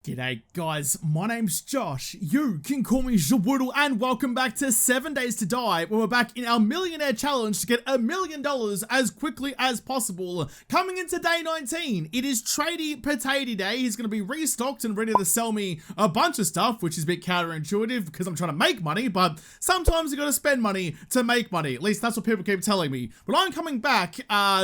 G'day guys, my name's Josh, you can call me Jawoodle, and welcome back to 7 Days to Die, where we're back in our millionaire challenge to get $1 million as quickly as possible. Coming into day 19, it is Tradie Potato Day. He's going to be restocked and ready to sell me a bunch of stuff, which is a bit counterintuitive because I'm trying to make money, but sometimes you got to spend money to make money. At least that's what people keep telling me. But I'm coming back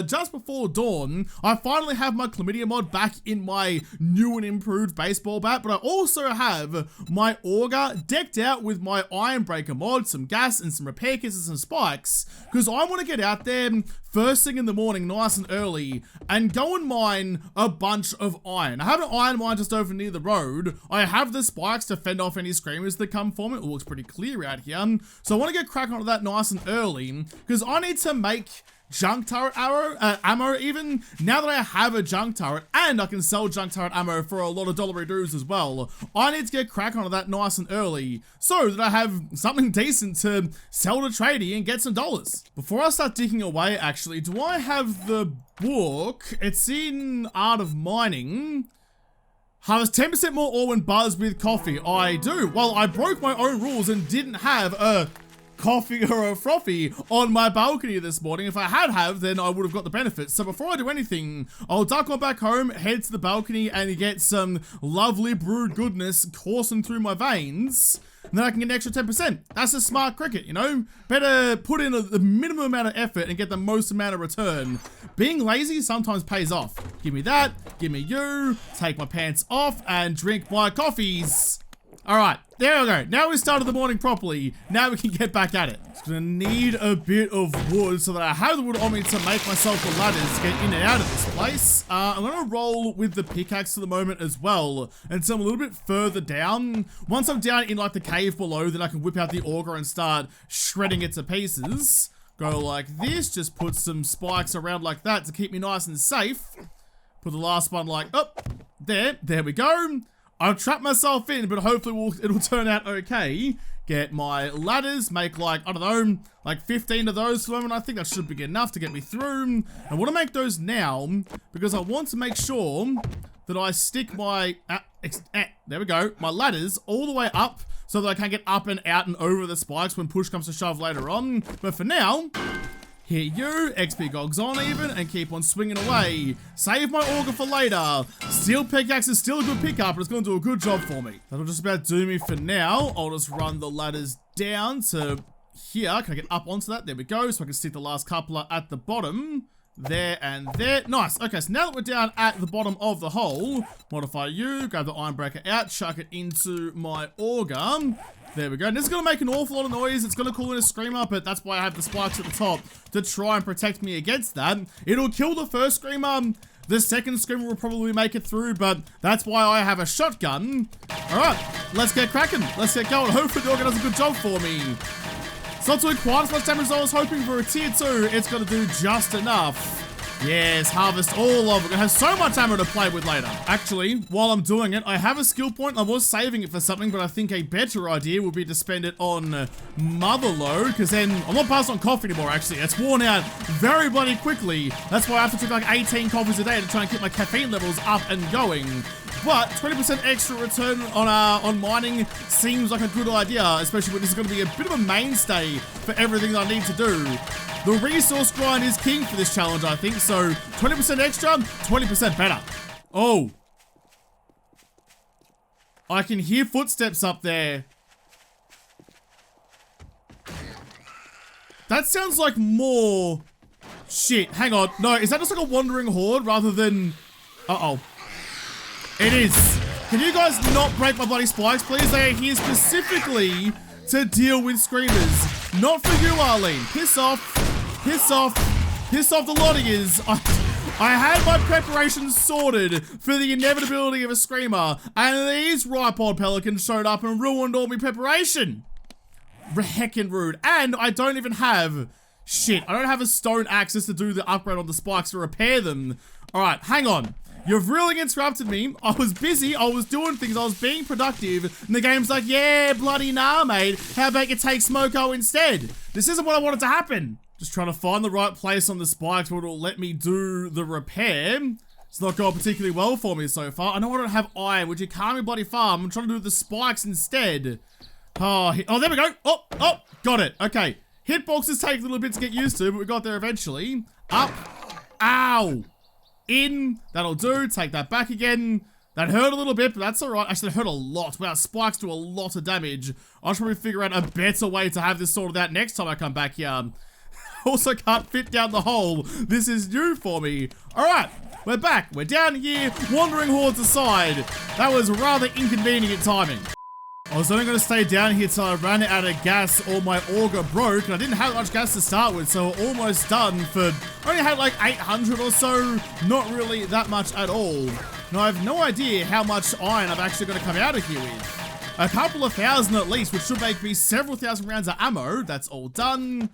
just before dawn. I finally have my chlamydia mod back in my new and improved baseball bat, but I also have my auger decked out with my iron breaker mod, some gas and some repair kits and some spikes, because I want to get out there first thing in the morning nice and early and go and mine a bunch of iron. I have an iron mine just over near the road. I have the spikes to fend off any screamers that come for me. It looks pretty clear out here, so I want to get cracking on that nice and early because I need to make junk turret ammo even now that I have a junk turret, and I can sell junk turret ammo for a lot of dollary doos as well. I need to get crack onto that nice and early so that I have something decent to sell to tradie and get some dollars. Before I start digging away, actually, do I have the book? It's in Art of Mining. Harvest 10% more ore when buzzed with coffee. I do. Well, I broke my own rules and didn't have a coffee or a frothy on my balcony this morning. If I had, then I would have got the benefits. So before I do anything, I'll duck on back home, head to the balcony, and get some lovely brewed goodness coursing through my veins. And then I can get an extra 10%. That's a smart cricket, you know? Better put in the minimum amount of effort and get the most amount of return. Being lazy sometimes pays off. Give me that, give me you, take my pants off, and drink my coffees. All right, there we go. Now we started the morning properly. Now we can get back at it. Just gonna need a bit of wood so that I have the wood on me to make myself the ladders to get in and out of this place. I'm gonna roll with the pickaxe for the moment as well until I'm a little bit further down. Once I'm down in like the cave below, then I can whip out the auger and start shredding it to pieces. Go like this, just put some spikes around like that to keep me nice and safe. Put the last one like up, there we go. I've trapped myself in, but hopefully it'll turn out okay. Get my ladders, make like, I don't know, like 15 of those for the moment. I think that should be enough to get me through. I want to make those now because I want to make sure that I stick my, there we go, my ladders all the way up so that I can get up and out and over the spikes when push comes to shove later on. But for now, here you, XP gogs on even, and keep on swinging away. Save my auger for later. Steel pickaxe is still a good pickup, but it's going to do a good job for me. That'll just about do me for now. I'll just run the ladders down to here. Can I get up onto that? There we go. So I can stick the last couple at the bottom. There and there. Nice. Okay, so now that we're down at the bottom of the hole, modify you, grab the iron breaker out, chuck it into my auger. There we go. And this is going to make an awful lot of noise. It's going to call in a screamer, but that's why I have the spikes at the top to try and protect me against that. It'll kill the first screamer. The second screamer will probably make it through, but that's why I have a shotgun. All right, let's get cracking. Let's get going. Hopefully the auger does a good job for me. It's not doing quite as much damage as I was hoping for a tier 2. It's going to do just enough. Yes, harvest all of it. I have so much ammo to play with later. Actually, while I'm doing it, I have a skill point. I was saving it for something, but I think a better idea would be to spend it on Motherload, because then I'm not passed on coffee anymore, actually. It's worn out very bloody quickly. That's why I have to drink like 18 coffees a day to try and keep my caffeine levels up and going. But 20% extra return on mining seems like a good idea, especially when this is going to be a bit of a mainstay for everything that I need to do. The resource grind is king for this challenge, I think, so 20% extra, 20% better. Oh. I can hear footsteps up there. That sounds like more shit. Hang on. No, is that just like a wandering horde rather than... Uh-oh. It is. Can you guys not break my bloody spikes, please? They are here specifically to deal with screamers. Not for you, Arlene. Piss off. Piss off. Piss off the lot of yous. I had my preparations sorted for the inevitability of a screamer, and these ripod pelicans showed up and ruined all my preparation. Heckin' rude. And I don't even have... Shit, I don't have a stone axis to do the upgrade on the spikes to repair them. Alright, hang on. You've really interrupted me. I was busy, I was doing things, I was being productive, and the game's like, yeah, bloody nah, mate. How about you take Smoko instead? This isn't what I wanted to happen. Just trying to find the right place on the spikes where it'll let me do the repair. It's not going particularly well for me so far. I know I don't have iron, which you can't be bloody farm. I'm trying to do the spikes instead. Oh, there we go. Oh, got it. Okay. Hitboxes take a little bit to get used to, but we got there eventually. Up. Ow. In. That'll do. Take that back again. That hurt a little bit, but that's alright. Actually, it hurt a lot. Wow, spikes do a lot of damage. I should probably figure out a better way to have this sorted out next time I come back here. Also can't fit down the hole. This is new for me. Alright, we're back. We're down here, wandering hordes aside. That was rather inconvenient timing. I was only going to stay down here till I ran out of gas or my auger broke, and I didn't have much gas to start with, so we're almost done for, I only had like 800 or so, not really that much at all. Now I have no idea how much iron I'm actually going to come out of here with. A couple of thousand at least, which should make me several thousand rounds of ammo. That's all done.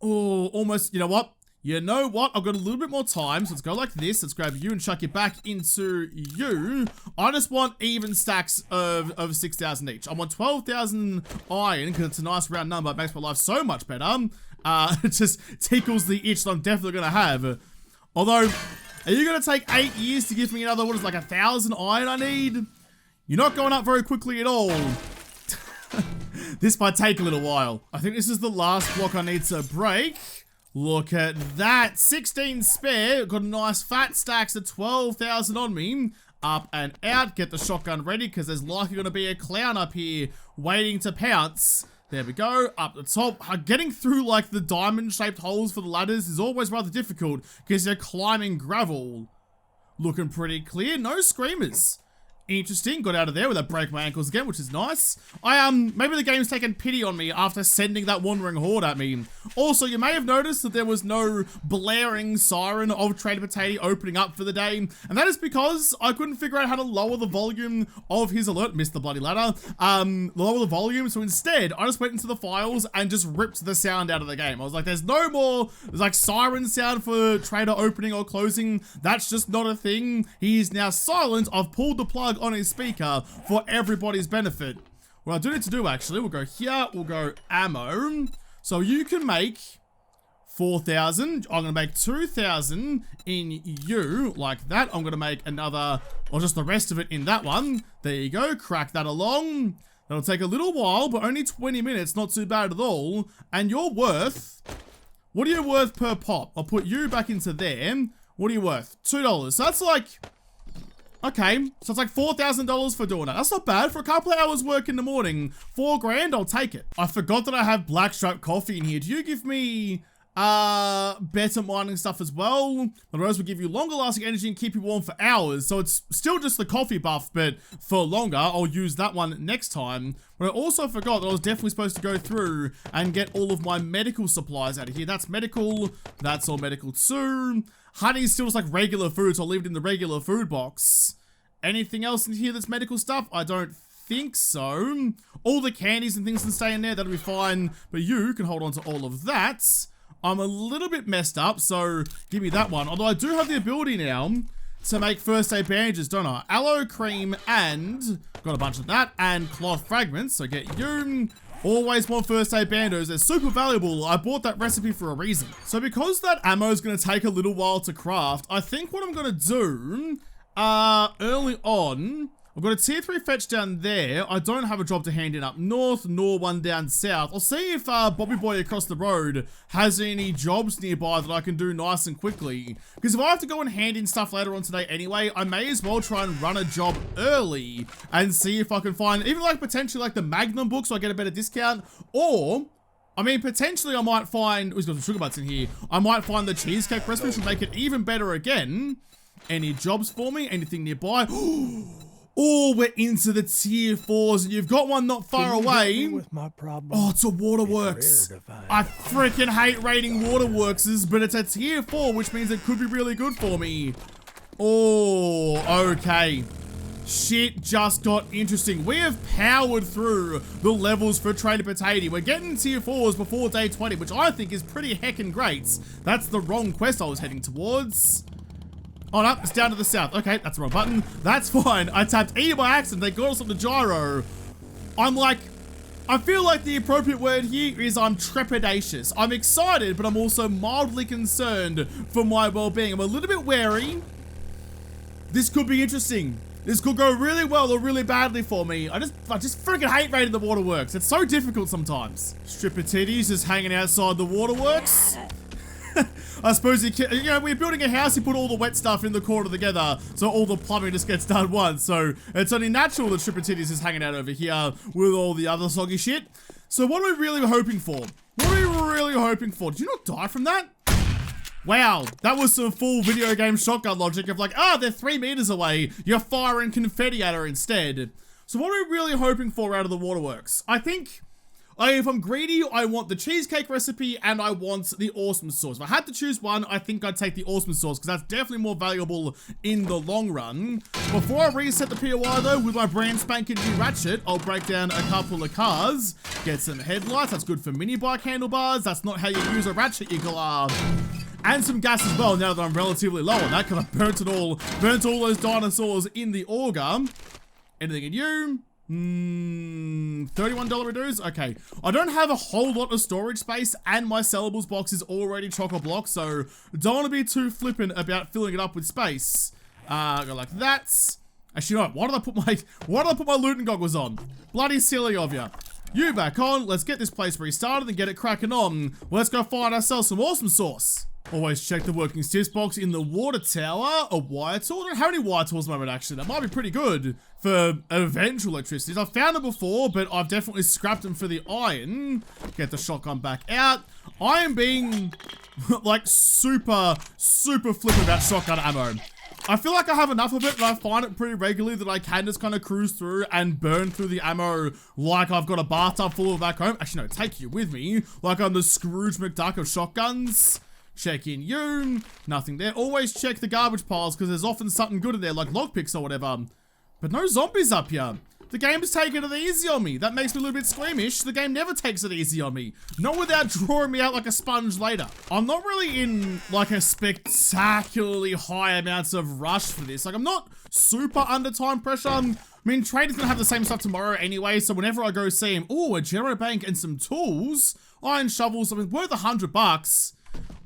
Oh, almost, you know what? I've got a little bit more time, so let's go like this. Let's grab you and chuck it back into you. I just want even stacks of 6,000 each. I want 12,000 iron, because it's a nice round number. It makes my life so much better. It just tickles the itch that I'm definitely going to have. Although, are you going to take 8 years to give me another, what is it, like 1,000 iron I need? You're not going up very quickly at all. This might take a little while. I think this is the last block I need to break. Look at that. 16 spare. Got a nice fat stacks of 12,000 on me. Up and out. Get the shotgun ready because there's likely going to be a clown up here waiting to pounce. There we go. Up the top. Getting through like the diamond-shaped holes for the ladders is always rather difficult because you're climbing gravel. Looking pretty clear. No screamers. Interesting. Got out of there without break my ankles again, which is nice. Maybe the game's taken pity on me after sending that wandering horde at me. Also, you may have noticed that there was no blaring siren of Trader Potato opening up for the day, and that is because I couldn't figure out how to lower the volume of his alert. Missed the bloody ladder. Lower the volume, so instead, I just went into the files and just ripped the sound out of the game. I was like, there's no more, there's like siren sound for Trader opening or closing. That's just not a thing. He is now silent. I've pulled the plug on his speaker for everybody's benefit. What I do need to do actually, we'll go here, we'll go ammo. So you can make 4,000. I'm gonna make 2,000 in you, like that. I'm gonna make another, or just the rest of it in that one. There you go, crack that along. That'll take a little while, but only 20 minutes, not too bad at all. And you're worth, what are you worth per pop? I'll put you back into there. What are you worth? $2. So that's like, okay, so it's like $4,000 for doing that. That's not bad. For a couple of hours work in the morning, $4 grand, I'll take it. I forgot that I have Blackstripe coffee in here. Do you give me better mining stuff as well? The rose will give you longer lasting energy and keep you warm for hours. So it's still just the coffee buff, but for longer. I'll use that one next time. But I also forgot that I was definitely supposed to go through and get all of my medical supplies out of here. That's medical. That's all medical too. Honey's still just like regular food, so I'll leave it in the regular food box. Anything else in here that's medical stuff? I don't think so. All the candies and things can stay in there, that'll be fine. But you can hold on to all of that. I'm a little bit messed up, so give me that one. Although I do have the ability now to make first aid bandages, don't I? Aloe cream and, got a bunch of that, and cloth fragments, so get you. Always want first aid bandages. They're super valuable. I bought that recipe for a reason. So because that ammo is going to take a little while to craft, I think what I'm going to do early on, I've got a tier 3 fetch down there. I don't have a job to hand in up north, nor one down south. I'll see if Bobby Boy across the road has any jobs nearby that I can do nice and quickly. Because if I have to go and hand in stuff later on today anyway, I may as well try and run a job early and see if I can find, even like potentially like the Magnum book so I get a better discount. Or, I mean, potentially I might find, oh, he's got some sugar butts in here. I might find the cheesecake recipe, which will make it even better again. Any jobs for me? Anything nearby? Oh, we're into the tier 4s, and you've got one not far away. With my problem? Oh, it's a Waterworks. I freaking hate rating Waterworks, but it's a tier 4, which means it could be really good for me. Oh, okay. Shit just got interesting. We have powered through the levels for Trader Potato. We're getting tier 4s before day 20, which I think is pretty heckin' great. That's the wrong quest I was heading towards. Oh no, it's down to the south. Okay, that's the wrong button. That's fine. I tapped E by accident. They got us on the gyro. I'm like, I feel like the appropriate word here is I'm trepidatious. I'm excited, but I'm also mildly concerned for my well-being. I'm a little bit wary. This could be interesting. This could go really well or really badly for me. I just freaking hate raiding the Waterworks. It's so difficult sometimes. Stripper titties just hanging outside the Waterworks. I suppose we're building a house, you put all the wet stuff in the corner together, so all the plumbing just gets done once. So it's only natural that Stripper titties is hanging out over here with all the other soggy shit. So what are we really hoping for? What are we really hoping for? Did you not die from that? Wow, that was some full video game shotgun logic of like, they're 3 meters away. You're firing confetti at her instead. So what are we really hoping for out of the Waterworks? I think, if I'm greedy, I want the cheesecake recipe and I want the awesome sauce. If I had to choose one, I think I'd take the awesome sauce because that's definitely more valuable in the long run. Before I reset the POI though, with my brand spanking new ratchet, I'll break down a couple of cars, get some headlights. That's good for mini bike handlebars. That's not how you use a ratchet, you go, and some gas as well, now that I'm relatively low on that, because I burnt all those dinosaurs in the auger. Anything in you? $31 reduce? Okay. I don't have a whole lot of storage space, and my sellables box is already chock-a-block, so don't want to be too flippant about filling it up with space. Go like that. Actually, no, why did I put my looting goggles on? Bloody silly of you. You back on, let's get this place restarted and get it cracking on. Let's go find ourselves some awesome sauce. Always check the working stiffs box in the water tower. A wire tool? I don't have any wire tools at the moment, actually. That might be pretty good for eventual electricity. I've found them before, but I've definitely scrapped them for the iron. Get the shotgun back out. I am being, like, super flippant about shotgun ammo. I feel like I have enough of it, but I find it pretty regularly that I can just kind of cruise through and burn through the ammo like I've got a bathtub full of back home. Actually, no, take you with me. Like I'm the Scrooge McDuck of shotguns. Check in you. Nothing there. Always check the garbage piles because there's often something good in there, like lockpicks or whatever. But no zombies up here. The game is taking it easy on me. That makes me a little bit squeamish. The game never takes it easy on me. Not without drawing me out like a sponge later. I'm not really in like a spectacularly high amounts of rush for this. Like I'm not super under time pressure. I mean, Trader's gonna have the same stuff tomorrow anyway, so whenever I go see him, oh, a generator bank and some tools, iron shovels, I mean, worth $100.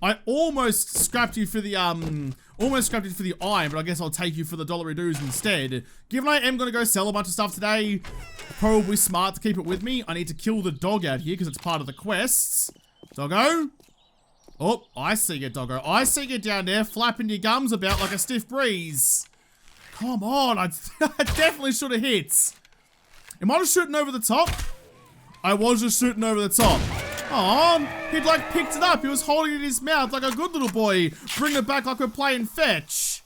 I almost scrapped you for the iron, but I guess I'll take you for the dollar dues instead. Given I am going to go sell a bunch of stuff today, probably smart to keep it with me. I need to kill the dog out here because it's part of the quests. Doggo? Oh, I see you, doggo. I see you down there flapping your gums about like a stiff breeze. Come on, I definitely should have hit. Am I just shooting over the top? I was just shooting over the top. Aw, he'd like picked it up. He was holding it in his mouth like a good little boy. Bring it back like we're playing fetch.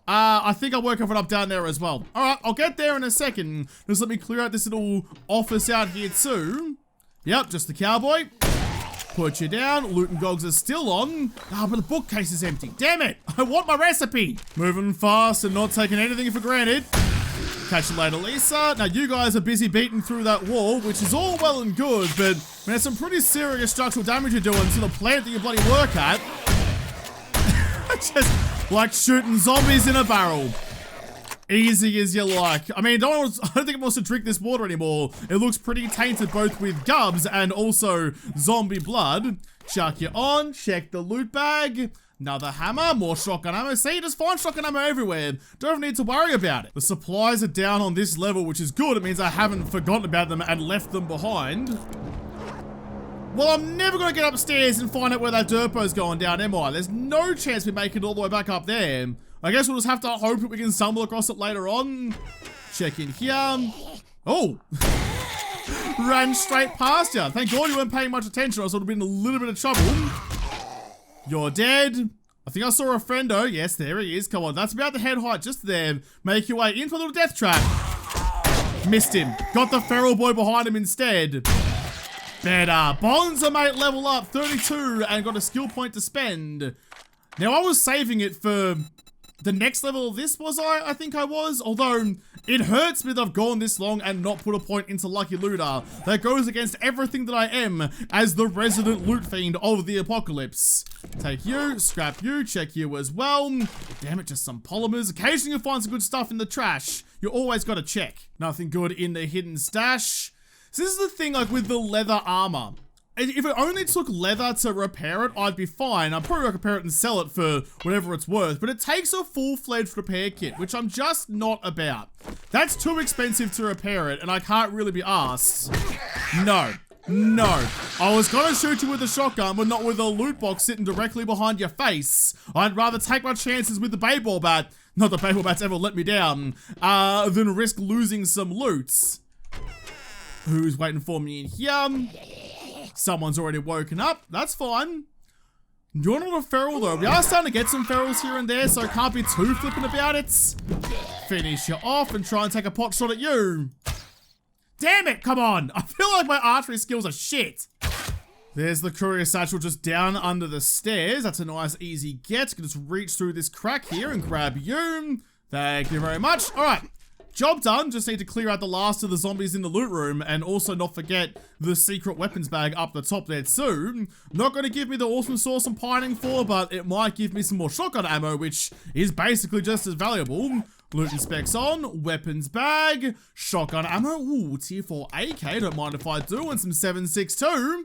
I think I'll work it up down there as well. Alright, I'll get there in a second. Just let me clear out this little office out here too. Yep, just the cowboy. Put you down. Loot and gogs are still on. Ah, but the bookcase is empty. Damn it. I want my recipe. Moving fast and not taking anything for granted. Catch you later, Lisa. Now, you guys are busy beating through that wall, which is all well and good, but there's some pretty serious structural damage you're doing to the plant that you bloody work at. Just like shooting zombies in a barrel. Easy as you like. I mean, I don't think it wants to drink this water anymore. It looks pretty tainted both with gubs and also zombie blood. Chuck you on. Check the loot bag. Another hammer, more shotgun ammo. See, just find shotgun ammo everywhere. Don't need to worry about it. The supplies are down on this level, which is good. It means I haven't forgotten about them and left them behind. Well, I'm never going to get upstairs and find out where that Derpo's going down, am I? There's no chance we make it all the way back up there. I guess we'll just have to hope that we can stumble across it later on. Check in here. Oh. Ran straight past you. Thank God you weren't paying much attention, or else I would have been in a little bit of trouble. You're dead. I think I saw a friendo. Yes, there he is. Come on, that's about the head height just there. Make your way into a little death trap. Missed him. Got the feral boy behind him instead. Better. Bonza, mate, level up 32 and got a skill point to spend. Now, I was saving it for the next level of this, was I? I think I was. Although, it hurts me that I've gone this long and not put a point into Lucky Looter. That goes against everything that I am as the resident loot fiend of the apocalypse. Take you, scrap you, check you as well. Damn it, just some polymers. Occasionally you'll find some good stuff in the trash. You always gotta check. Nothing good in the hidden stash. So this is the thing, like with the leather armor. if it only took leather to repair it, I'd be fine. I'd probably repair it and sell it for whatever it's worth. But it takes a full-fledged repair kit, which I'm just not about. That's too expensive to repair it, and I can't really be asked. No. No. I was gonna shoot you with a shotgun, but not with a loot box sitting directly behind your face. I'd rather take my chances with the baseball bat. Not that baseball bats ever let me down. Than risk losing some loot. Who's waiting for me in here? Someone's already woken up. That's fine. You're not a feral though. We are starting to get some ferals here and there, so I can't be too flippant about it. Finish you off and try and take a pot shot at you. Damn it, come on. I feel like my archery skills are shit. There's the courier satchel just down under the stairs. That's a nice easy get. Can just reach through this crack here and grab you. Thank you very much. All right. Job done. Just need to clear out the last of the zombies in the loot room and also not forget the secret weapons bag up the top there too. Not going to give me the awesome sauce I'm pining for, but it might give me some more shotgun ammo, which is basically just as valuable. Loot and specs on, weapons bag, shotgun ammo. Ooh, tier 4 AK, don't mind if I do, and some 7.62.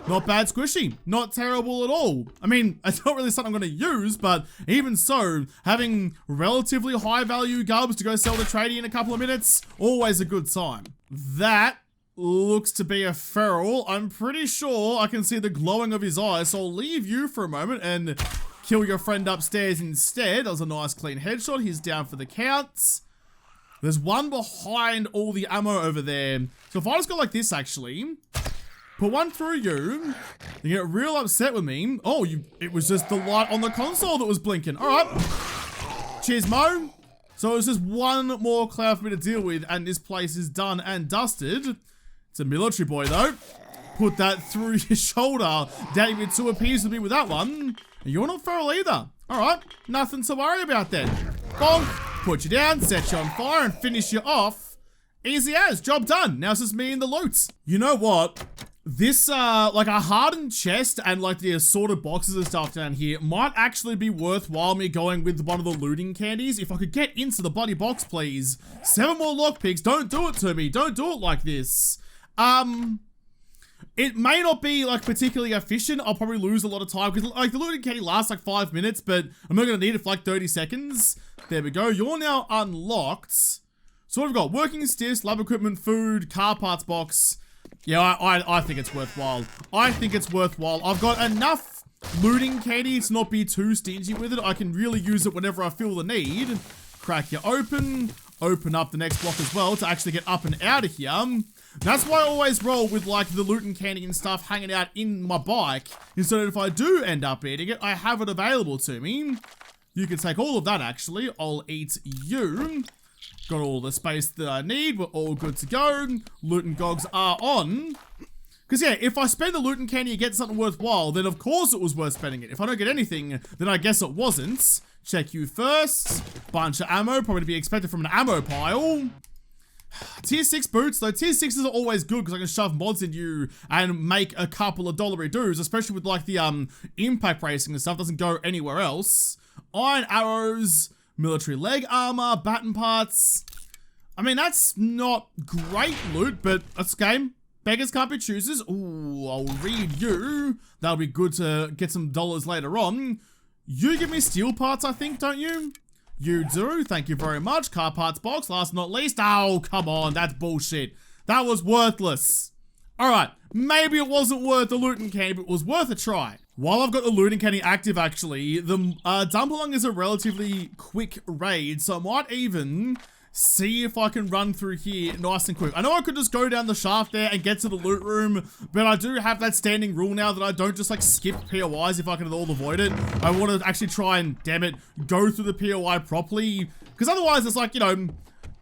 Not bad squishy, not terrible at all. I mean, it's not really something I'm going to use, but even so, having relatively high value gubs to go sell to tradie in a couple of minutes, always a good sign. That looks to be a feral. I'm pretty sure I can see the glowing of his eyes, so I'll leave you for a moment and kill your friend upstairs instead. That was a nice clean headshot. He's down for the counts. There's one behind all the ammo over there. So if I just go like this, actually, put one through you get real upset with me. Oh, it was just the light on the console that was blinking. All right. Cheers, Mo. So it's just one more cloud for me to deal with, and this place is done and dusted. It's a military boy, though. Put that through your shoulder. Don't be too appeased with me with that one. You're not feral either. All right. Nothing to worry about then. Bonk. Put you down, set you on fire, and finish you off. Easy as. Job done. Now it's just me and the loot. You know what? This, like a hardened chest and like the assorted boxes and stuff down here might actually be worthwhile me going with one of the looting candies. If I could get into the bloody box, please. 7 more lockpicks. Don't do it to me. Don't do it like this. It may not be like particularly efficient. I'll probably lose a lot of time because like the looting candy lasts like 5 minutes, but I'm not going to need it for like 30 seconds. There we go. You're now unlocked. So what we've got? Working stiffs, lab equipment, food, car parts box. Yeah, I think it's worthwhile. I think it's worthwhile. I've got enough looting candy to not be too stingy with it. I can really use it whenever I feel the need. Crack you open. Open up the next block as well to actually get up and out of here. That's why I always roll with like the loot and candy and stuff hanging out in my bike. Instead of if I do end up eating it, I have it available to me. You can take all of that actually. I'll eat you. Got all the space that I need. We're all good to go. Loot and gogs are on. Because yeah, if I spend the loot and candy and get something worthwhile, then of course it was worth spending it. If I don't get anything, then I guess it wasn't. Check you first. Bunch of ammo, probably to be expected from an ammo pile. Tier 6 boots, though tier 6s are always good because I can shove mods in you and make a couple of dollary doos, especially with like the impact racing and stuff, doesn't go anywhere else. Iron arrows, military leg armor, baton parts. I mean, that's not great loot, but that's game. Beggars can't be choosers. Ooh, I'll read you. That'll be good to get some dollars later on. You give me steel parts, I think, don't you? You do. Thank you very much. Car parts box, last but not least. Oh, come on. That's bullshit. That was worthless. All right. Maybe it wasn't worth the looting candy, but it was worth a try. While I've got the looting candy active, actually, the dump-along is a relatively quick raid, so I might even see if I can run through here nice and quick. I know I could just go down the shaft there and get to the loot room, but I do have that standing rule now that I don't just like skip POIs if I can at all avoid it. I want to actually try and, damn it, go through the POI properly, because otherwise it's like, you know,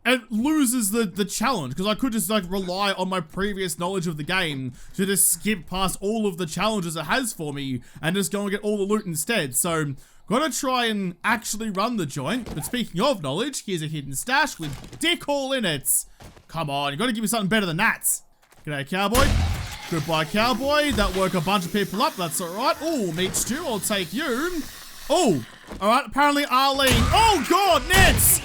it loses the challenge, because I could just like rely on my previous knowledge of the game to just skip past all of the challenges it has for me and just go and get all the loot instead. So gotta try and actually run the joint. But speaking of knowledge, here's a hidden stash with dick all in it. Come on, you gotta give me something better than that. G'day, cowboy. Goodbye, cowboy. That woke a bunch of people up. That's all right. Oh, meat stew. I'll take you. Oh, all right. Apparently Arlene. Oh God, Nets.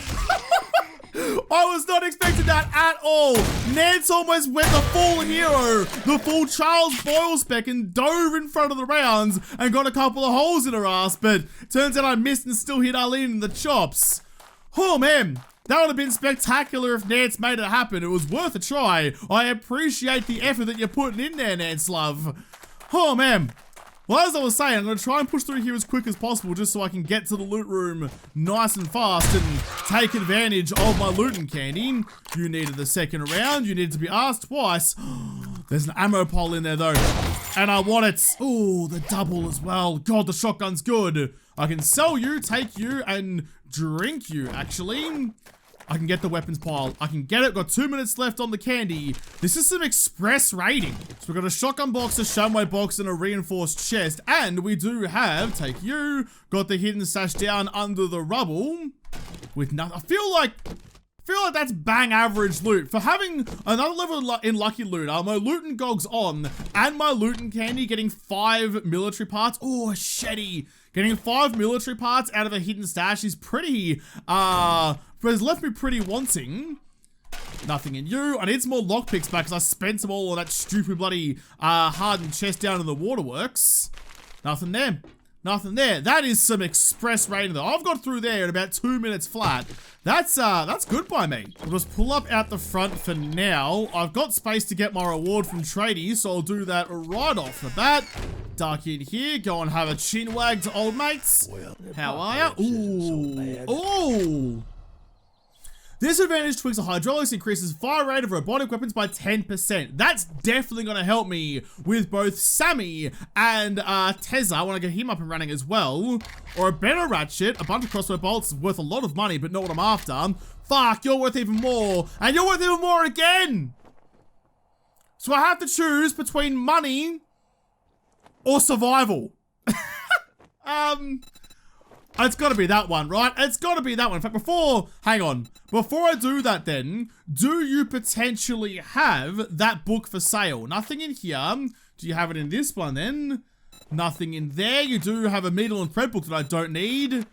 I was not expecting that at all. Nance almost went the full hero, the full Charles Boyle spec, and dove in front of the rounds and got a couple of holes in her ass, but turns out I missed and still hit Arlene in the chops. Oh man, that would have been spectacular if Nance made it happen. It was worth a try. I appreciate the effort that you're putting in there, Nance love. Oh man. Well, as I was saying, I'm going to try and push through here as quick as possible just so I can get to the loot room nice and fast and take advantage of my looting candy. You needed the second round. You needed to be asked twice. There's an ammo pole in there though, and I want it. Oh, the double as well. God, the shotgun's good. I can sell you, take you, and drink you, actually. I can get the weapons pile. I can get it. Got 2 minutes left on the candy. This is some express raiding. So we've got a shotgun box, a shumway box, and a reinforced chest. And we do have, take you, got the hidden stash down under the rubble with nothing. I feel like that's bang average loot. For having another level in Lucky Loot, my looting gog's on, and my looting candy getting 5 military parts. Oh, a shetty. Getting 5 military parts out of a hidden stash is pretty, has left me pretty wanting. Nothing in you. I need some more lockpicks back because I spent them all on that stupid bloody hardened chest down in the Waterworks. Nothing there. Nothing there. That is some express raiding though. I've got through there in about 2 minutes flat. That's good by me. I'll just pull up out the front for now. I've got space to get my reward from tradies, so I'll do that right off the bat. Duck in here, go and have a chin wag to old mates. How are ya? Ooh. Ooh. Disadvantage twigs of hydraulics increases fire rate of robotic weapons by 10%. That's definitely going to help me with both Sammy and Tezza when I get him up and running as well. Or a better ratchet, a bunch of crossbow bolts worth a lot of money, but not what I'm after. Fuck, you're worth even more. And you're worth even more again. So I have to choose between money or survival. It's got to be that one, right? It's got to be that one. In fact, before I do that then, do you potentially have that book for sale? Nothing in here. Do you have it in this one then? Nothing in there. You do have a needle and thread book that I don't need.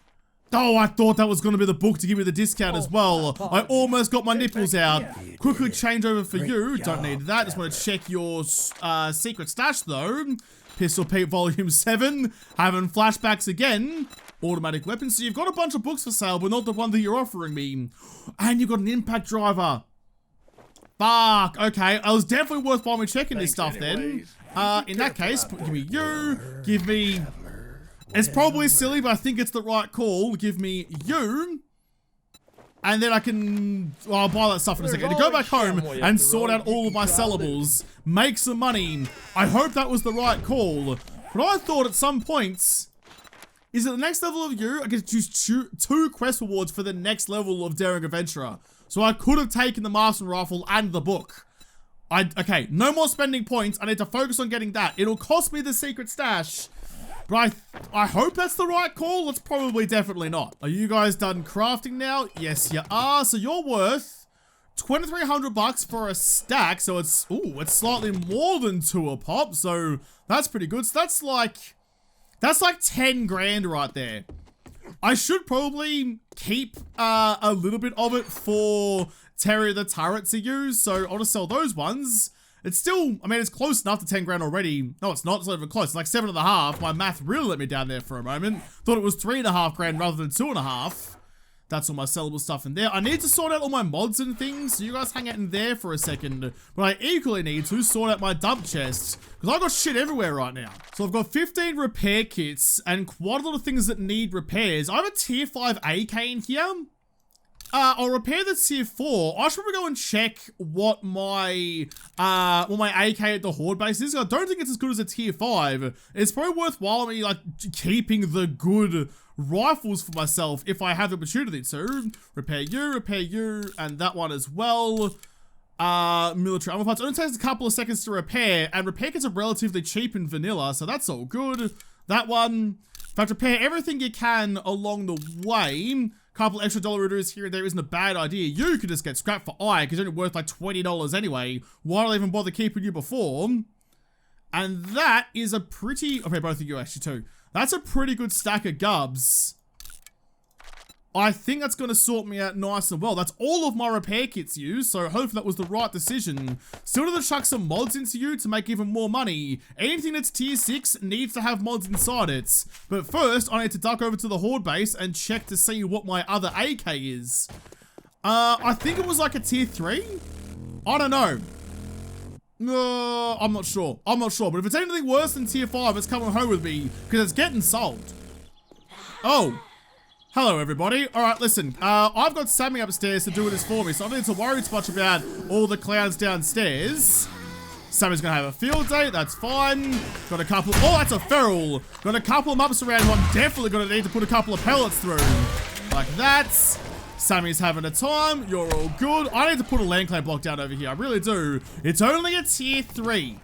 Oh, I thought that was going to be the book to give me the discount as well. I almost got my nipples out. Quickly change over for you. Don't need that. Just want to check your secret stash though. Pistol Pete Volume 7. Having flashbacks again. Automatic weapons. So you've got a bunch of books for sale, but not the one that you're offering me. And you've got an impact driver. Fuck. Okay. It was definitely worthwhile me checking this stuff then. In that case, give me you. Give me... It's probably silly, but I think it's the right call. Give me you. And then I can... Well, I'll buy that stuff in a second. To go back home and sort out all of my sellables. Make some money. I hope that was the right call. But I thought at some points... Is it the next level of you? I get to choose two quest rewards for the next level of Daring Adventurer. So I could have taken the Master Rifle and the book. Okay, no more spending points. I need to focus on getting that. It'll cost me the secret stash. But I hope that's the right call. It's probably definitely not. Are you guys done crafting now? Yes, you are. So you're worth 2,300 bucks for a stack. So it's slightly more than 2 a pop. So that's pretty good. So that's like 10 grand right there. I should probably keep a little bit of it for Terry the Turret to use. So I'll just sell those ones. It's still, I mean, it's close enough to 10 grand already. No, it's not. It's not even close. It's like 7.5. My math really let me down there for a moment. Thought it was 3.5 grand rather than 2.5. That's all my sellable stuff in there. I need to sort out all my mods and things, so you guys hang out in there for a second. But I equally need to sort out my dump chest, because I've got shit everywhere right now. So I've got 15 repair kits, and quite a lot of things that need repairs. I have a tier 5 AK in here. I'll repair the tier 4. I should probably go and check what my AK at the Horde base is. I don't think it's as good as a tier 5. It's probably worthwhile me, like, keeping the good rifles for myself if I have the opportunity to. Repair you, and that one as well. Military armor parts. It only takes a couple of seconds to repair, and repair kits are relatively cheap in vanilla, so that's all good. That one, in fact, repair everything you can along the way. Couple extra dollar reducers here and there isn't a bad idea. You could just get scrapped for I, because you're only worth like $20 anyway. Why did I even bother keeping you before? And that is a pretty... Okay, both of you actually too. That's a pretty good stack of gubs. I think that's going to sort me out nice and well. That's all of my repair kits used, so hopefully that was the right decision. Still need to chuck some mods into you to make even more money. Anything that's tier 6 needs to have mods inside it. But first, I need to duck over to the Horde base and check to see what my other AK is. I think it was like a tier 3? I don't know. No, I'm not sure. I'm not sure. But if it's anything worse than tier 5, it's coming home with me because it's getting sold. Oh. Hello, everybody. All right, listen. I've got Sammy upstairs to do this for me, so I don't need to worry too much about all the clowns downstairs. Sammy's going to have a field day. That's fine. Got a couple. Oh, that's a feral. Got a couple of mops around who I'm definitely going to need to put a couple of pellets through. Like that. Sammy's having a time. You're all good. I need to put a land claim block down over here. I really do. It's only a tier 3.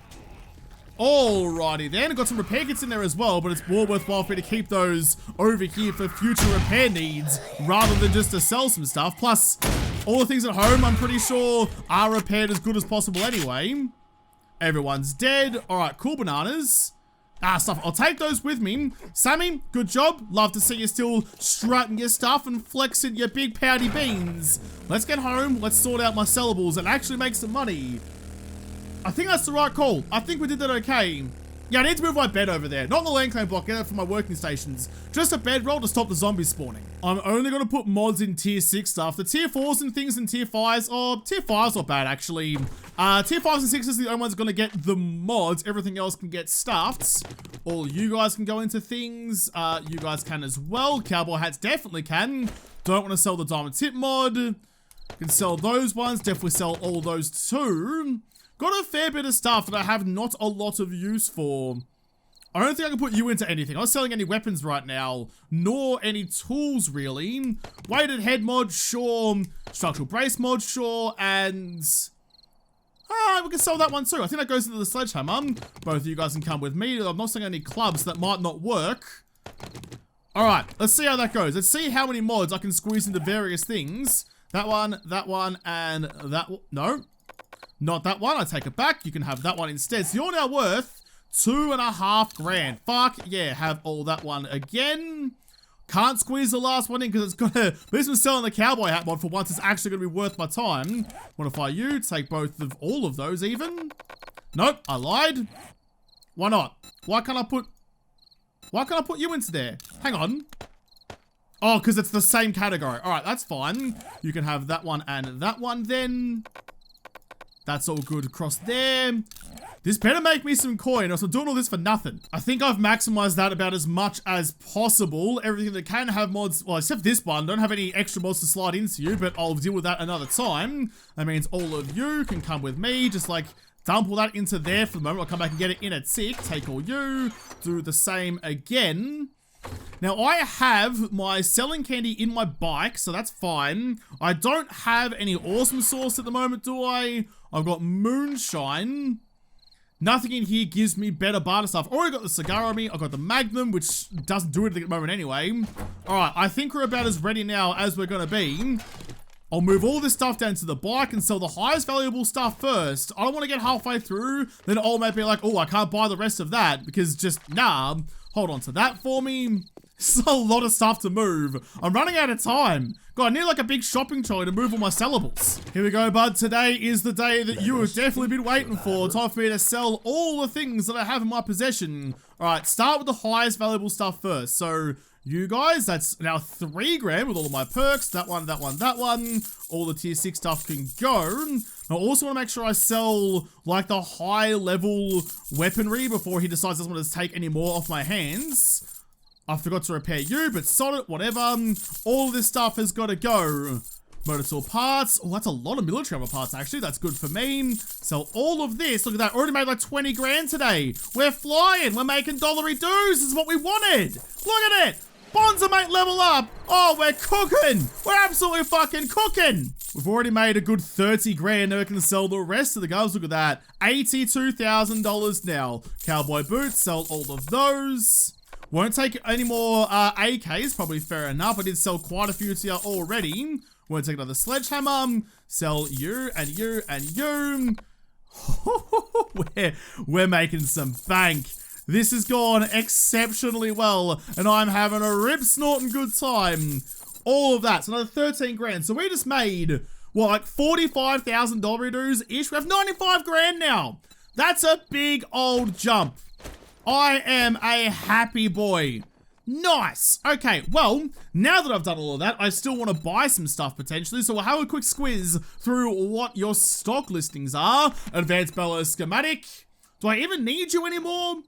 Alrighty then, got some repair kits in there as well, but it's more worthwhile for me to keep those over here for future repair needs rather than just to sell some stuff. Plus, all the things at home I'm pretty sure are repaired as good as possible anyway. Everyone's dead. Alright, cool bananas. Stuff. I'll take those with me. Sammy, good job. Love to see you still strutting your stuff and flexing your big pouty beans. Let's get home. Let's sort out my sellables and actually make some money. I think that's the right call. I think we did that okay. Yeah, I need to move my bed over there. Not the land claim block, get that for my working stations. Just a bedroll to stop the zombies spawning. I'm only going to put mods in tier 6 stuff. The tier 4s and things in tier 5s, oh, tier 5's not bad actually. Tier 5s and 6s are the only ones going to get the mods. Everything else can get stuffed. All you guys can go into things. You guys can as well. Cowboy hats definitely can. Don't want to sell the diamond tip mod. Can sell those ones. Definitely sell all those too. Got a fair bit of stuff that I have not a lot of use for. I don't think I can put you into anything. I'm not selling any weapons right now, nor any tools really. Weighted head mod, sure. Structural brace mod, sure. And we can sell that one too. I think that goes into the sledgehammer. Both of you guys can come with me. I'm not selling any clubs that might not work. All right, let's see how that goes. Let's see how many mods I can squeeze into various things. That one, and that one. No. Not that one, I take it back. You can have that one instead. So you're now worth 2.5 grand. Fuck yeah, have all that one again. Can't squeeze the last one in because it's gonna, this was selling the cowboy hat mod for once. It's actually gonna be worth my time. Modify you, take both of all of those even. Nope, I lied. Why not? Why can't I put you into there? Hang on. Oh, because it's the same category. All right, that's fine. You can have that one and that one then. That's all good across there. This better make me some coin, or else I'm doing all this for nothing. I think I've maximized that about as much as possible. Everything that can have mods, well, except this one, don't have any extra mods to slide into you, but I'll deal with that another time. That means all of you can come with me, just like dump all that into there for the moment. I'll come back and get it in a tick. Take all you, do the same again. Now, I have my selling candy in my bike, so that's fine. I don't have any awesome sauce at the moment, do I? I've got moonshine. Nothing in here gives me better barter stuff. Already got the cigar on me. I've got the Magnum, which doesn't do anything at the moment anyway. All right, I think we're about as ready now as we're going to be. I'll move all this stuff down to the bike and sell the highest valuable stuff first. I don't want to get halfway through, then all might be like, oh, I can't buy the rest of that because just, nah. Hold on to that for me. This is a lot of stuff to move. I'm running out of time. God, I need like a big shopping trolley to move all my sellables. Here we go, bud. Today is the day that you have definitely been waiting for. Time for me to sell all the things that I have in my possession. All right, start with the highest valuable stuff first. So you guys, that's now 3 grand with all of my perks. That one, that one, that one. All the tier 6 stuff can go. I also want to make sure I sell like the high level weaponry before he decides he doesn't want to take any more off my hands. I forgot to repair you, but sod it, whatever. All this stuff has got to go. Motor tool parts. Oh, that's a lot of military armor parts, actually. That's good for me. Sell all of this. Look at that. Already made like 20 grand today. We're flying. We're making dollary dues. This is what we wanted. Look at it. Bonza, mate, level up. Oh, we're cooking. We're absolutely fucking cooking. We've already made a good 30 grand. Now we can sell the rest of the guns. Look at that. $82,000 now. Cowboy boots. Sell all of those. Won't take any more AKs, probably fair enough. I did sell quite a few to you already. Won't take another sledgehammer. Sell you and you and you. we're making some bank. This has gone exceptionally well, and I'm having a rip snorting good time. all of that. So another 13 grand. So we just made, what, like $45,000 dues-ish? We have 95 grand now. That's a big old jump. I am a happy boy. Nice. Okay, well, now that I've done all of that, I still want to buy some stuff potentially, so we'll have a quick squiz through what your stock listings are. Advanced bellows schematic. Do I even need you anymore?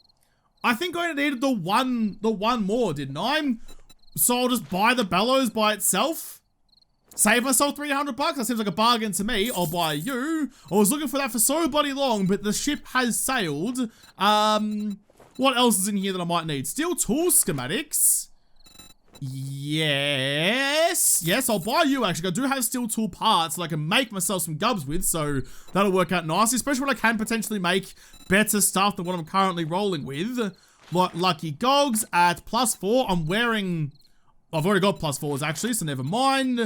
I think I needed the one more, didn't I? So I'll just buy the bellows by itself. Save myself 300 bucks. That seems like a bargain to me. I'll buy you. I was looking for that for so bloody long, but the ship has sailed. What else is in here that I might need? Steel tool schematics. Yes. Yes, I'll buy you actually. I do have steel tool parts that I can make myself some gubs with, so that'll work out nicely, especially when I can potentially make better stuff than what I'm currently rolling with. Like lucky gogs at +4. I'm wearing... I've already got +4s actually, so never mind.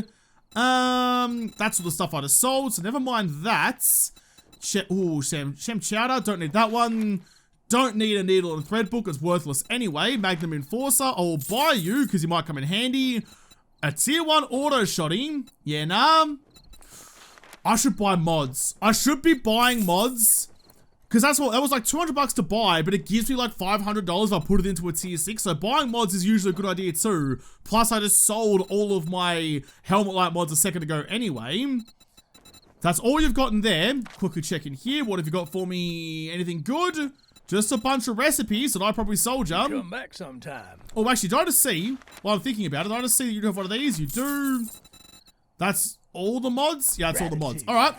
That's all the stuff I just sold, so never mind that. Shem chowder, don't need that one. Don't need a needle and thread book, it's worthless anyway. Magnum Enforcer, I will buy you because you might come in handy. A tier 1 auto shotty. Yeah, nah. I should buy mods. I should be buying mods. Because that was like 200 bucks to buy, but it gives me like $500 if I put it into a tier 6. So buying mods is usually a good idea too. Plus I just sold all of my helmet light mods a second ago anyway. That's all you've got in there. Quickly check in here. What have you got for me? Anything good? Just a bunch of recipes that I probably sold you. Come back sometime. Oh, actually, did I just see, while I'm thinking about it, did I just see that you do have one of these? You do. That's all the mods? Yeah, that's all the mods. All right,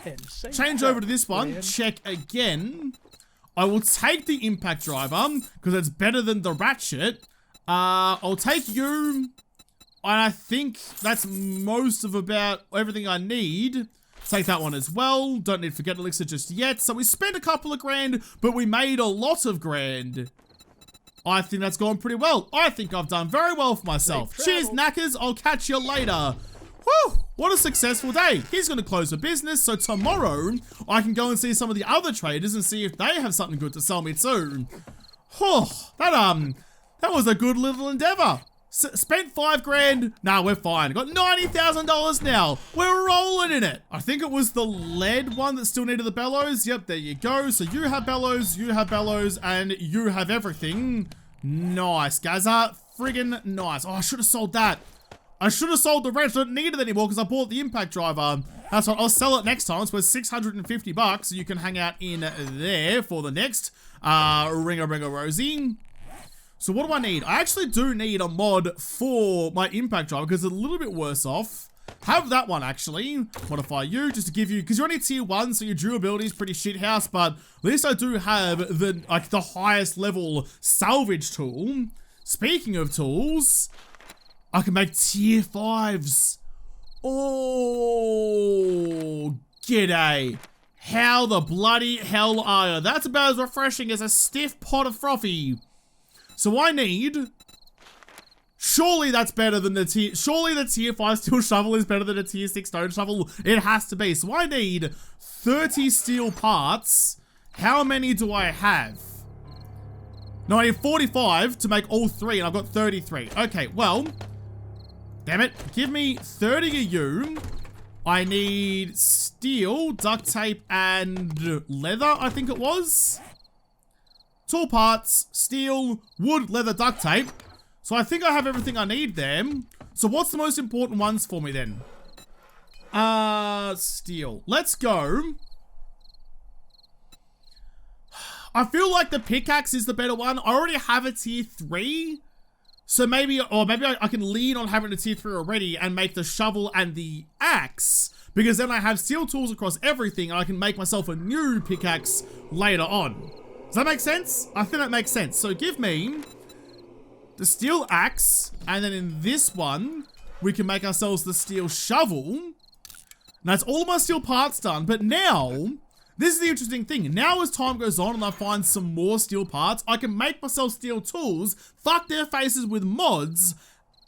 change over to this one. Check again. I will take the impact driver because it's better than the ratchet. I'll take you. And I think that's most of about everything I need. Take that one as well. Don't need Forget Elixir just yet. So we spent a couple of grand, but we made a lot of grand. I think that's gone pretty well. I think I've done very well for myself. Cheers, knackers. I'll catch you later. Whew, what a successful day. He's going to close the business, so tomorrow I can go and see some of the other traders and see if they have something good to sell me too. Whew, that was a good little endeavor. Spent 5 grand. Nah, we're fine. Got $90,000 now. We're rolling in it. I think it was the lead one that still needed the bellows. Yep, there you go. So you have bellows, and you have everything. Nice, Gaza. Friggin' nice. Oh, I should have sold that. I should have sold the wrench. I don't need it anymore because I bought the impact driver. That's what I'll sell it next time. It's worth 650 bucks. So you can hang out in there for the next Ringa Rosie. So what do I need? I actually do need a mod for my impact driver because it's a little bit worse off. Have that one actually. Modify you just to give you, because you're only tier 1, so your durability is pretty shit house, but at least I do have the highest level salvage tool. Speaking of tools, I can make tier 5s. Oh, g'day. How the bloody hell are you? That's about as refreshing as a stiff pot of frothy. So I need, surely that's better than the surely the tier 5 steel shovel is better than a tier 6 stone shovel. It has to be. So I need 30 steel parts. How many do I have? No, I need 45 to make all 3 and I've got 33. Okay, well, damn it. Give me 30 of you. I need steel, duct tape, and leather, I think it was. Tool parts, steel, wood, leather, duct tape. So I think I have everything I need there. So what's the most important ones for me then? Steel. Let's go. I feel like the pickaxe is the better one. I already have a tier 3. So maybe I can lean on having a tier 3 already and make the shovel and the axe. Because then I have steel tools across everything and I can make myself a new pickaxe later on. Does that make sense? I think that makes sense. So give me the steel axe, and then in this one, we can make ourselves the steel shovel. And that's all of my steel parts done. But now, this is the interesting thing. Now as time goes on and I find some more steel parts, I can make myself steel tools, fuck their faces with mods,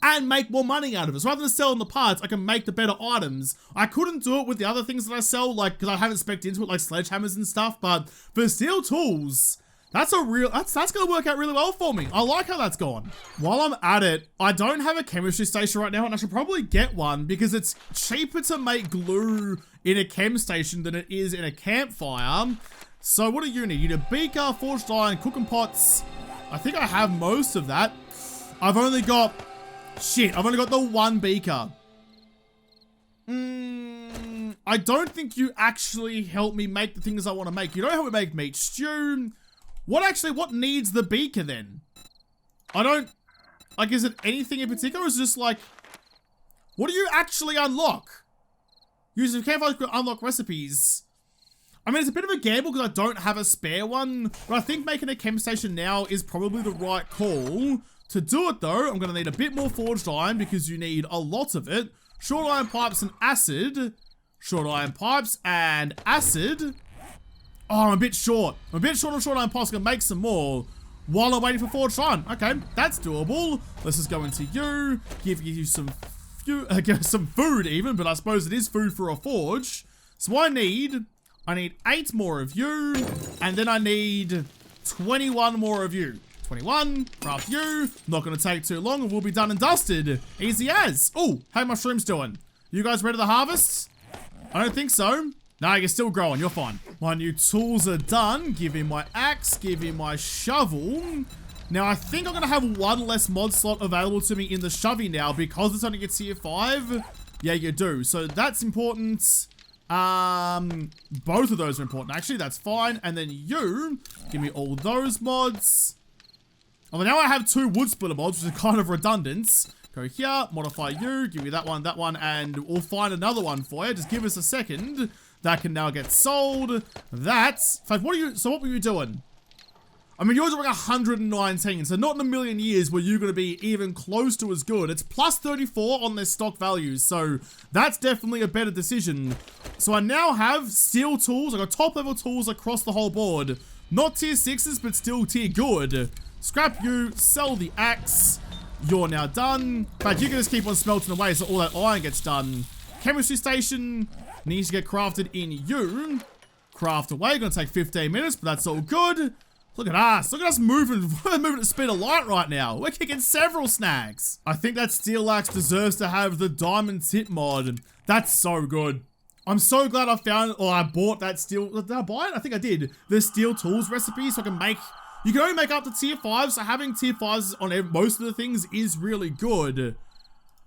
and make more money out of it. So rather than selling the parts, I can make the better items. I couldn't do it with the other things that I sell, like, because I haven't spec'd into it, like sledgehammers and stuff, but for steel tools, That's gonna work out really well for me. I like how that's gone. While I'm at it, I don't have a chemistry station right now, and I should probably get one because it's cheaper to make glue in a chem station than it is in a campfire. So what do you need? You need a beaker, forged iron, cooking pots. I think I have most of that. I've only got the one beaker. I don't think you actually help me make the things I want to make. You don't help me make meat stew. What needs the beaker then? Is it anything in particular, or is it just like, what do you actually unlock? Using campfire to unlock recipes. I mean, it's a bit of a gamble because I don't have a spare one, but I think making a chem station now is probably the right call. To do it though, I'm gonna need a bit more forged iron because you need a lot of it. Short iron pipes and acid. Short iron pipes and acid. Oh, I'm a bit short. I'm a bit short on short iron pipes. I'm gonna make some more while I'm waiting for forged iron. Okay, that's doable. Let's just go into you. Give you some food even, but I suppose it is food for a forge. So I need 8 more of you, and then I need 21 more of you. 21, craft you. Not gonna take too long and we'll be done and dusted. Easy as. Oh, how my shrooms doing? You guys ready to harvest? I don't think so. No, you're still growing, you're fine. My new tools are done. Give him my axe, give him my shovel. Now I think I'm gonna have one less mod slot available to me in the shovey now because it's only gets tier 5. Yeah, you do. So that's important. Both of those are important. Actually, that's fine. And then you, give me all those mods. Oh, now I have 2 wood splitter mods, which is kind of redundant. Go here, modify you, give me that one, and we'll find another one for you. Just give us a second. That can now get sold. That's, in fact, what were you doing? I mean, yours are like 119, so not in a million years were you going to be even close to as good. It's plus 34 on their stock values, so that's definitely a better decision. So I now have steel tools. I got top level tools across the whole board. Not tier 6s, but still tier good. Scrap you, sell the axe. You're now done. But you can just keep on smelting away so all that iron gets done. Chemistry station needs to get crafted in you. Craft away, gonna take 15 minutes, but that's all good. Look at us. Look at us moving. We're moving at the speed of light right now. We're kicking several snags. I think that steel axe deserves to have the diamond tip mod. That's so good. I'm so glad I found, or I bought that steel. Did I buy it? I think I did. The steel tools recipe so I can make, you can only make up to tier 5. So having tier 5s on most of the things is really good.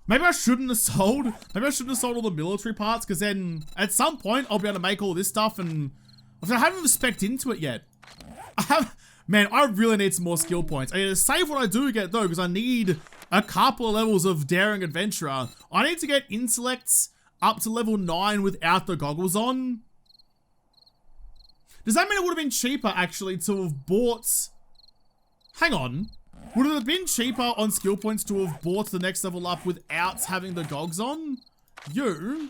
Maybe I shouldn't have sold. Maybe I shouldn't have sold all the military parts because then at some point I'll be able to make all this stuff and I haven't even spec'd into it yet. Man, I really need some more skill points. I need to save what I do get though, because I need a couple of levels of daring adventurer. I need to get intellects up to level 9 without the goggles on. Does that mean it would have been cheaper actually to have bought... Hang on. Would it have been cheaper on skill points to have bought the next level up without having the gogs on? You.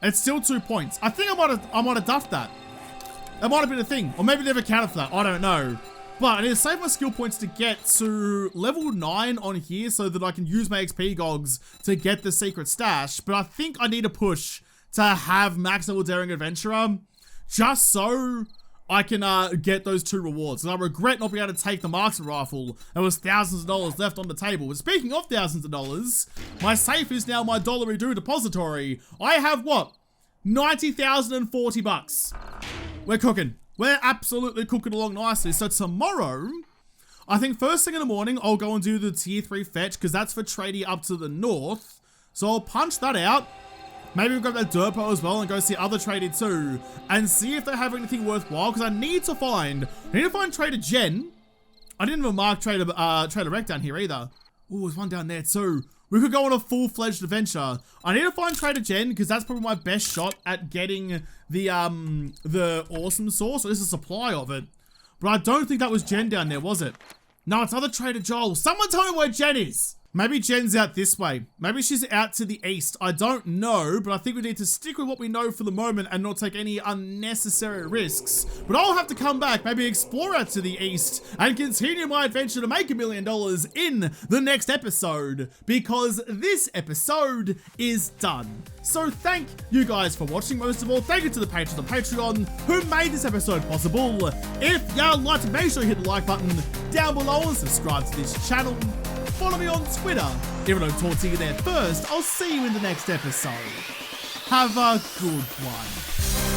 It's still 2 points. I think I might have duffed that. That might have been a thing. Or maybe they never accounted for that. I don't know. But I need to save my skill points to get to level 9 on here so that I can use my XP gogs to get the secret stash. But I think I need to push to have max level daring adventurer just so I can get those 2 rewards. And I regret not being able to take the marksman rifle. There was thousands of dollars left on the table. But speaking of thousands of dollars, my safe is now my $1 depository. I have what? 90,040 bucks. We're cooking. We're absolutely cooking along nicely. So tomorrow, I think first thing in the morning, I'll go and do the tier 3 fetch because that's for tradie up to the north. So I'll punch that out. Maybe we'll grab that Derpo as well and go see other tradie too and see if they have anything worthwhile because I need to find Trader Jen. I didn't even mark Trader Rec down here either. Oh, there's one down there too. We could go on a full-fledged adventure. I need to find Trader Jen because that's probably my best shot at getting the awesome sauce. Or there's a supply of it. But I don't think that was Jen down there, was it? No, it's other Trader Joel. Someone tell me where Jen is. Maybe Jen's out this way. Maybe she's out to the east. I don't know, but I think we need to stick with what we know for the moment and not take any unnecessary risks. But I'll have to come back, maybe explore out to the east and continue my adventure to make $1 million in the next episode, because this episode is done. So thank you guys for watching. Most of all, thank you to the patrons on Patreon who made this episode possible. If you liked it, make sure you hit the like button down below and subscribe to this channel. Follow me on Twitter. If I don't talk to you there first, I'll see you in the next episode. Have a good one.